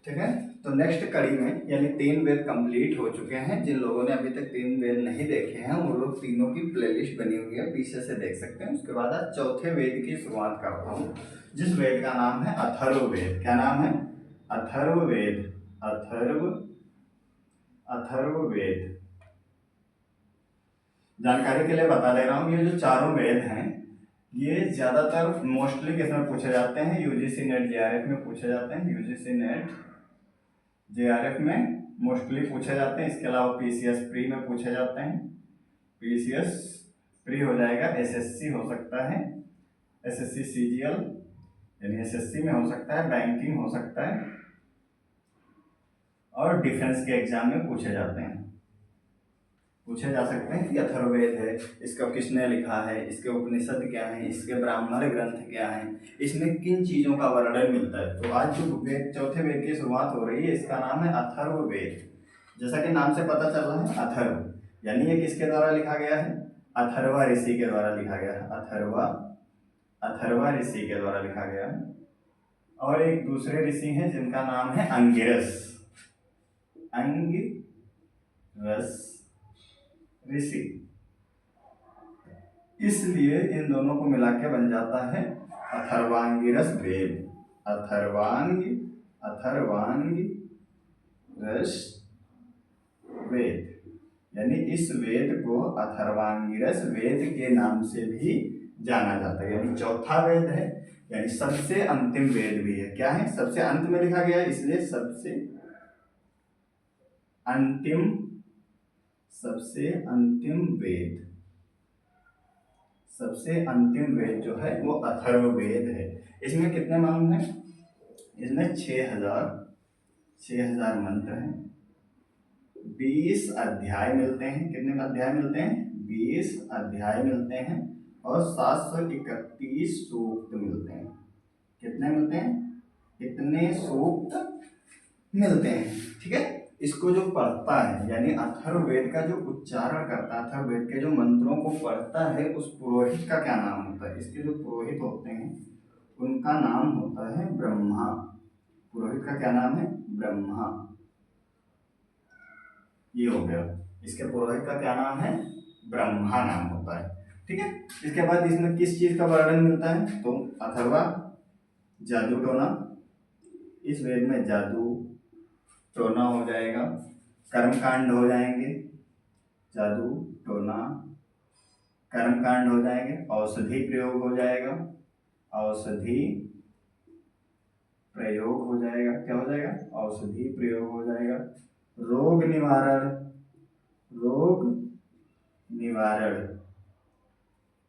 ठीक है। तो नेक्स्ट कड़ी में यानी 3 वेद कंप्लीट हो चुके हैं। जिन लोगों ने अभी तक 3 वेद नहीं देखे हैं वो लोग तीनों की प्लेलिस्ट बनी हुई है, पीछे से देख सकते हैं। उसके बाद आज चौथे वेद की शुरुआत करता हूँ, जिस वेद का नाम है अथर्ववेद। क्या नाम है? अथर्ववेद। अथर्ववेद। जानकारी के लिए बता दे रहा हूँ, ये जो चारों वेद हैं ये ज्यादातर मोस्टली किसमें पूछे जाते हैं? यूजीसी नेट जेआरएफ में पूछे जाते हैं। यूजीसी नेट जेआरएफ में मोस्टली पूछे जाते हैं। इसके अलावा पीसीएस प्री में पूछे जाते हैं। पीसीएस प्री हो जाएगा, एसएससी हो सकता है, एसएससी सीजीएल यानी एसएससी में हो सकता है, बैंकिंग हो सकता है, और डिफेंस के एग्जाम में पूछे जाते हैं, पूछे जा सकते हैं कि अथर्ववेद है, इसका किसने लिखा है, इसके उपनिषद क्या हैं, इसके ब्राह्मण ग्रंथ क्या हैं, इसमें किन चीजों का वर्णन मिलता है। तो आज जो वेद, चौथे वेद की शुरुआत हो रही है, इसका नाम है अथर्ववेद। जैसा कि नाम से पता चल रहा है अथर्व, यानी ये किसके द्वारा लिखा गया है? अथर्वा ऋषि के द्वारा लिखा गया है। अथर्वा ऋषि के द्वारा लिखा गया है। और एक दूसरे ऋषि हैं जिनका नाम है अंगिरस ऋषि। इसलिए इन दोनों को मिला के बन जाता है अथर्वांगिरस वेद। अथर्वांगिरस वेद, यानी इस वेद को अथर्वांगिरस वेद के नाम से भी जाना जाता है। यानी चौथा वेद है, यानी सबसे अंतिम वेद भी है। क्या है? सबसे अंत में लिखा गया है, इसलिए सबसे अंतिम वेद। सबसे अंतिम वेद जो है वो अथर्ववेद है। इसमें कितने मालूम है? इसमें 6000 मंत्र हैं, 20 अध्याय मिलते हैं। कितने अध्याय मिलते हैं? 20 अध्याय मिलते हैं, और 731 सूक्त मिलते हैं। कितने मिलते हैं? इतने सूक्त मिलते हैं। ठीक है। इसको जो पढ़ता है, यानी अथर्ववेद का जो उच्चारण करता है, अथर्ववेद के जो मंत्रों को पढ़ता है, उस पुरोहित का क्या नाम होता है? इसके जो पुरोहित होते हैं उनका नाम होता है ब्रह्मा। पुरोहित का क्या नाम है? ब्रह्मा। ये हो गया, इसके पुरोहित का क्या नाम है? ब्रह्मा नाम होता है। ठीक है। इसके बाद इसमें किस चीज का वर्णन मिलता है? तो अथर्वा जादू टोना, इस वेद में जादू टोना हो जाएगा, कर्मकांड हो जाएंगे, जादू टोना कर्मकांड हो जाएंगे, औषधि प्रयोग हो जाएगा, औषधि प्रयोग हो जाएगा। क्या हो जाएगा? औषधि प्रयोग हो जाएगा। रोग निवारण,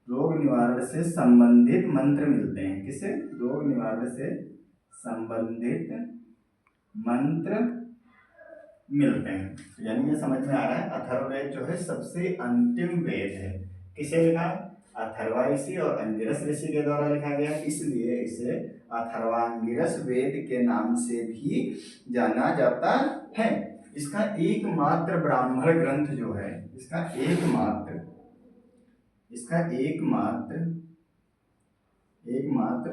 रोग निवारण से संबंधित मंत्र मिलते हैं। किसे? रोग निवारण से संबंधित मंत्र मिलते हैं। यानी ये समझ में आ रहा है अथर्ववेद जो है सबसे अंतिम वेद है। किसे लिखा है? अथर्वा ऋषि और अंगिरस ऋषि के द्वारा लिखा गया है, इसलिए इसे अथर्वांगिरस वेद के नाम से भी जाना जाता है। इसका एकमात्र ब्राह्मण ग्रंथ जो है, इसका एकमात्र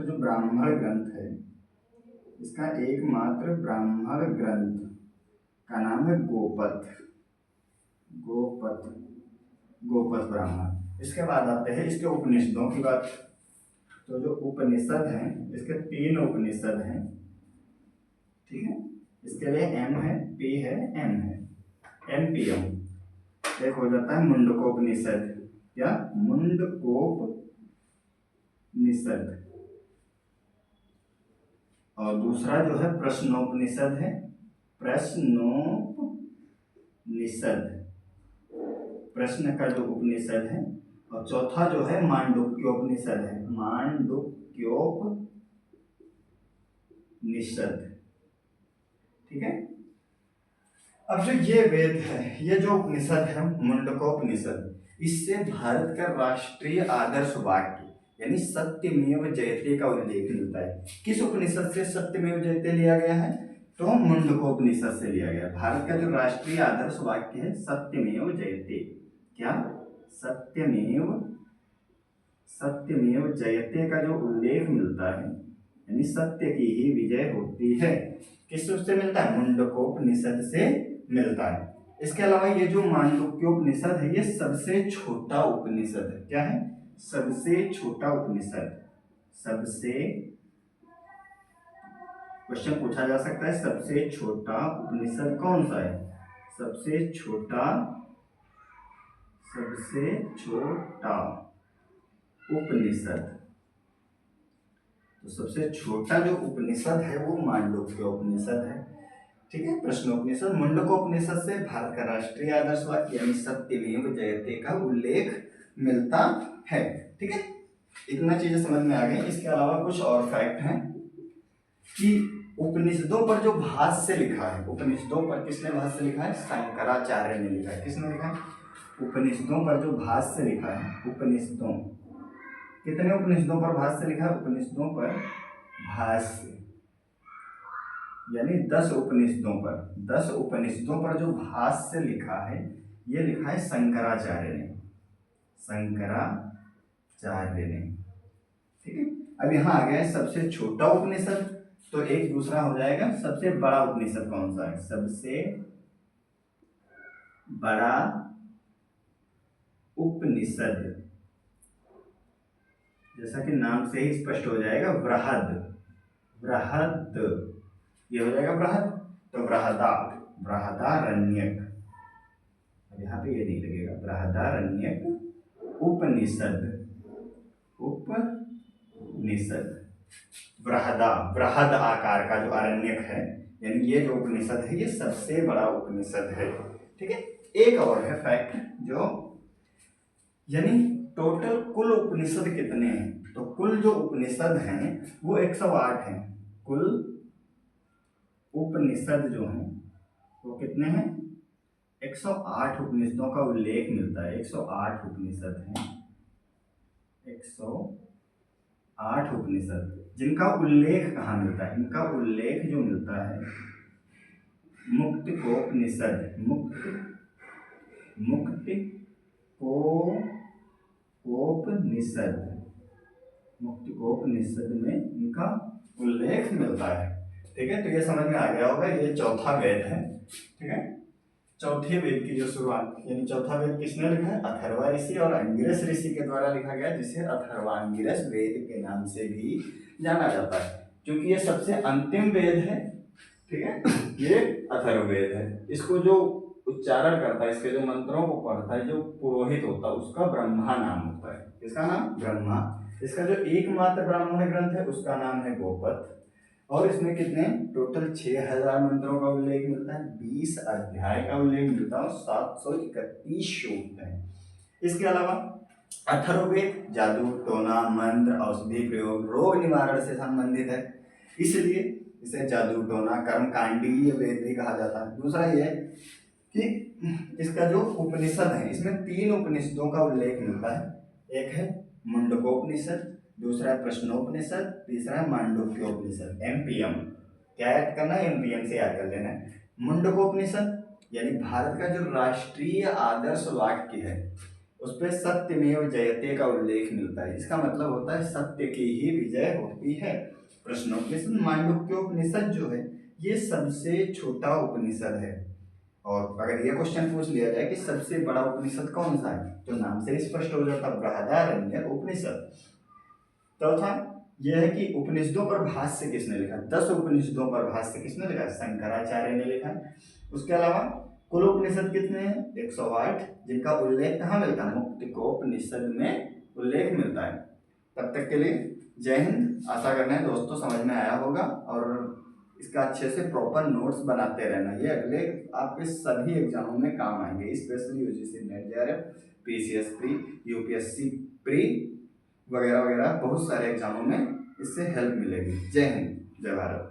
जो ब्राह्मण ग्रंथ है, इसका एकमात्र ब्राह्मण ग्रंथ का नाम है गोपथ ब्राह्मण। इसके बाद आते हैं इसके उपनिषदों की बात। तो जो उपनिषद हैं, इसके 3 उपनिषद हैं। ठीक है। इसके लिए एम है, पी है, एम है, एम पी एम। एक हो जाता है मुंडकोपनिषद, या मुंडकोपनिषद, और दूसरा जो है प्रश्नोपनिषद है, प्रश्न का जो उपनिषद है, और चौथा जो है मांडुक्योपनिषद है, मांडुक्योपनिषद। ठीक है। अब जो ये वेद है, ये जो उपनिषद है मुंडकोपनिषद, इससे भारत का राष्ट्रीय आदर्श वाक्य यानी सत्यमेव जयते का उल्लेख मिलता है। किस उपनिषद से सत्यमेव जयते लिया गया है? तो मुंडकोपनिषद से लिया गया। भारत का जो राष्ट्रीय आदर्श वाक्य है सत्यमेव जयते। क्या? सत्यमेव जयते का जो उल्लेख मिलता है, यानी सत्य की ही विजय होती है, किस से मिलता है? मुंडकोपनिषद से मिलता है। इसके अलावा ये जो मांडुक्योपनिषद है ये सबसे छोटा उपनिषद है। क्या है? सबसे छोटा उपनिषद। सबसे, क्वेश्चन पूछा जा सकता है सबसे छोटा उपनिषद कौन सा है? सबसे छोटा, सबसे छोटा उपनिषद। तो सबसे छोटा जो उपनिषद है वो मांडुक्य उपनिषद है। ठीक है। प्रश्नोपनिषद, मुंडकोपनिषद से भारत का राष्ट्रीय आदर्श वाक्य यानी सत्यमेव जयते का उल्लेख मिलता है। ठीक है, इतना चीजें समझ में आ गई। इसके अलावा कुछ और फैक्ट हैं कि उपनिषदों पर जो भाष्य लिखा है, उपनिषदों पर किसने भाष्य लिखा है? शंकराचार्य ने लिखा है। किसने लिखा है? उपनिषदों पर जो भाष्य लिखा है, उपनिषदों, कितने उपनिषदों पर भाष्य लिखा है? उपनिषदों पर भाष्य यानी 10 उपनिषदों पर, 10 उपनिषदों पर जो भाष्य लिखा है ये लिखा है शंकराचार्य ने, शंकराचार्य ने। ठीक है। अब यहाँ आ गया है सबसे छोटा उपनिषद, तो एक दूसरा हो जाएगा सबसे बड़ा उपनिषद कौन सा है? सबसे बड़ा उपनिषद, जैसा कि नाम से ही स्पष्ट हो जाएगा, बृहद, बृहद, ये हो जाएगा बृहद। तो बृहदा, बृहदारण्यक, अब यहाँ पे ये नहीं लगेगा, बृहदारण्यक उपनिषद, उपनिषद। बृहदा, बृहद आकार का जो अरण्यक है, यानी ये जो उपनिषद है ये सबसे बड़ा उपनिषद है। ठीक है। एक और है फैक्ट जो, यानी टोटल कुल उपनिषद कितने हैं? तो कुल जो उपनिषद हैं वो 108 हैं। कुल उपनिषद जो हैं वो कितने हैं? 108 उपनिषदों का उल्लेख मिलता है। 108 उपनिषद हैं, 108 उपनिषद, जिनका उल्लेख कहाँ मिलता है? इनका उल्लेख जो मिलता है मुक्तिकोपनिषद, मुक्तिकोपनिषद में इनका उल्लेख मिलता है। ठीक है। तो ये समझ में आ गया होगा, ये चौथा वेद है। ठीक है। चौथे वेद की जो शुरुआत, यानी चौथा वेद किसने लिखा है? अथर्वा ऋषि और अंगिरस ऋषि के द्वारा लिखा गया, जिसे अथर्वांगिरस वेद के नाम से भी जाना जाता है, क्योंकि ये सबसे अंतिम वेद है। ठीक है। ये अथर्ववेद है। इसको जो उच्चारण करता है, इसके जो मंत्रों को पढ़ता है, जो पुरोहित होता है, उसका ब्रह्मा नाम होता है। इसका नाम ब्रह्मा। इसका जो एकमात्र ब्राह्मण ग्रंथ है उसका नाम है गोपथ, और इसमें कितने टोटल 6000 मंत्रों का उल्लेख मिलता है, 20 अध्याय का उल्लेख मिलता है और 731 सूक्त है। इसके अलावा अथर्ववेद जादू, टोना, मंत्र, औषधि प्रयोग, रोग निवारण से संबंधित है, इसलिए इसे जादू, टोना, कर्मकांडीय वेद भी कहा जाता है। दूसरा ये कि इसका जो उपनिषद है इसमें 3 उपनिषदों का उल्लेख मिलता है। एक है मुंडकोपनिषद, दूसरा है प्रश्नोपनिषद, तीसरा है मांडुक्योपनिषद। एमपीएम क्या याद करना है? एमपीएम से याद कर लेना है। मुंडकोपनिषद यानी भारत का जो राष्ट्रीय आदर्श वाक्य है उस पर सत्यमेव जयते का उल्लेख मिलता है। इसका मतलब होता है सत्य की ही विजय होती है। प्रश्नोपनिषद, मांडुक्योपनिषद जो है ये सबसे छोटा उपनिषद है। और अगर ये क्वेश्चन पूछ लिया जाए कि सबसे बड़ा उपनिषद कौन सा है, तो नाम से स्पष्ट हो जाता बृहदारण्यक उपनिषद। चौथा यह है कि उपनिषदों पर भाष्य किसने लिखा? 10 उपनिषदों पर भाष्य किसने लिखा? शंकराचार्य ने लिखा। उसके अलावा कुल उपनिषद कितने हैं? 108, जिनका उल्लेख कहाँ मिलता है? मुक्तिकोपनिषद में उल्लेख मिलता है। तब तक के लिए जय हिंद। आशा करते हैं दोस्तों समझ में आया होगा, और इसका अच्छे से प्रॉपर नोट्स बनाते रहना, ये अगले आपके सभी एग्जामों में काम आएंगे, specially UGC net, JRF, PCS pre, UPSC pre वगैरह वगैरह बहुत सारे एग्जामों में इससे हेल्प मिलेगी। जय हिंद, जय भारत।